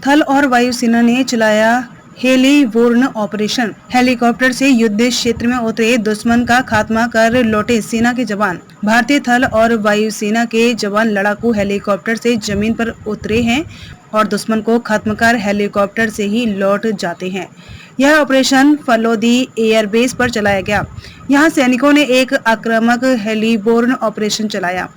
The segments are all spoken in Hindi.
थल और वायुसेना ने चलाया हेलीबोर्न ऑपरेशन। हेलीकॉप्टर से युद्ध क्षेत्र में उतरे दुश्मन का खात्मा कर लौटे सेना के जवान। भारतीय थल और वायुसेना के जवान लड़ाकू हेलीकॉप्टर से जमीन पर उतरे हैं और दुश्मन को खत्म कर हेलीकॉप्टर से ही लौट जाते हैं। यह ऑपरेशन फलोदी एयरबेस पर चलाया गया। यहां सैनिकों ने एक आक्रामक हेलीबोर्न ऑपरेशन चलाया।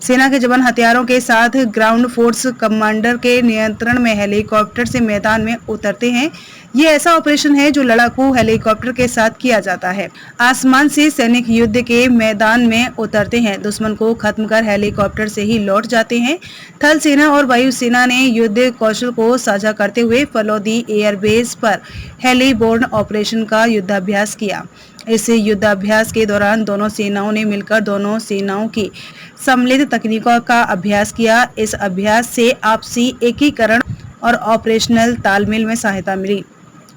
सेना के जवान हथियारों के साथ ग्राउंड फोर्स कमांडर के नियंत्रण में हेलीकॉप्टर से मैदान में उतरते हैं। ये ऐसा ऑपरेशन है जो लड़ाकू हेलीकॉप्टर के साथ किया जाता है। आसमान से सैनिक युद्ध के मैदान में उतरते हैं, दुश्मन को खत्म कर हेलीकॉप्टर से ही लौट जाते हैं। थल सेना और वायुसेना ने युद्ध कौशल को साझा करते हुए फलोदी एयरबेस पर हेलीबोर्न ऑपरेशन का युद्धाभ्यास किया। इस युद्धाभ्यास के दौरान दोनों सेनाओं ने मिलकर दोनों सेनाओं की सम्मिलित तकनीकों का अभ्यास किया। इस अभ्यास से आपसी एकीकरण और ऑपरेशनल तालमेल में सहायता मिली।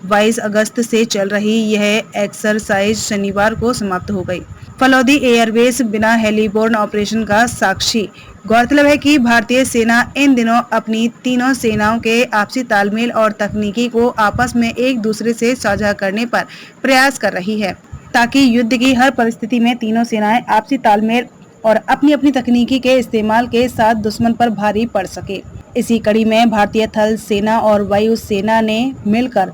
22 अगस्त से चल रही यह एक्सरसाइज शनिवार को समाप्त हो गई। फलोदी एयरबेस बिना हेलीबोर्न ऑपरेशन का साक्षी। गौरतलब है कि भारतीय सेना इन दिनों अपनी तीनों सेनाओं के आपसी तालमेल और तकनीकी को आपस में एक दूसरे से साझा करने पर प्रयास कर रही है, ताकि युद्ध की हर परिस्थिति में तीनों सेनाएं आपसी तालमेल और अपनी अपनी तकनीकी के इस्तेमाल के साथ दुश्मन पर भारी पड़ सके। इसी कड़ी में भारतीय थल सेना और वायु सेना ने मिलकर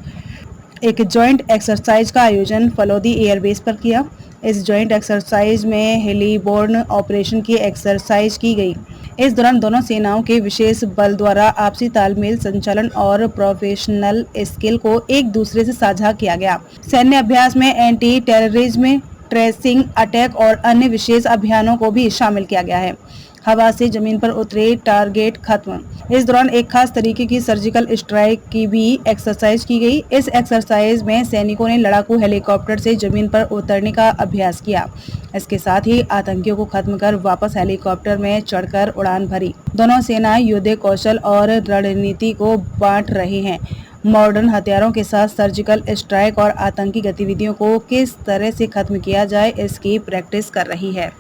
एक जॉइंट एक्सरसाइज का आयोजन फलोदी एयरबेस पर किया। इस जॉइंट एक्सरसाइज में हेलीबोर्न ऑपरेशन की एक्सरसाइज की गई। इस दौरान दोनों सेनाओं के विशेष बल द्वारा आपसी तालमेल, संचालन और प्रोफेशनल स्किल को एक दूसरे से साझा किया गया। सैन्य अभ्यास में एंटी टेररिज्म, ट्रेसिंग, अटैक और अन्य विशेष अभियानों को भी शामिल किया गया है। हवा से जमीन पर उतरे टारगेट खत्म। इस दौरान एक खास तरीके की सर्जिकल स्ट्राइक की भी एक्सरसाइज की गई। इस एक्सरसाइज में सैनिकों ने लड़ाकू हेलीकॉप्टर से जमीन पर उतरने का अभ्यास किया। इसके साथ ही आतंकियों को खत्म कर वापस हेलीकॉप्टर में चढ़कर उड़ान भरी। दोनों सेनाएं युद्ध कौशल और रणनीति को बांट रहे हैं। मॉडर्न हथियारों के साथ सर्जिकल स्ट्राइक और आतंकी गतिविधियों को किस तरह से खत्म किया जाए, इसकी प्रैक्टिस कर रही है।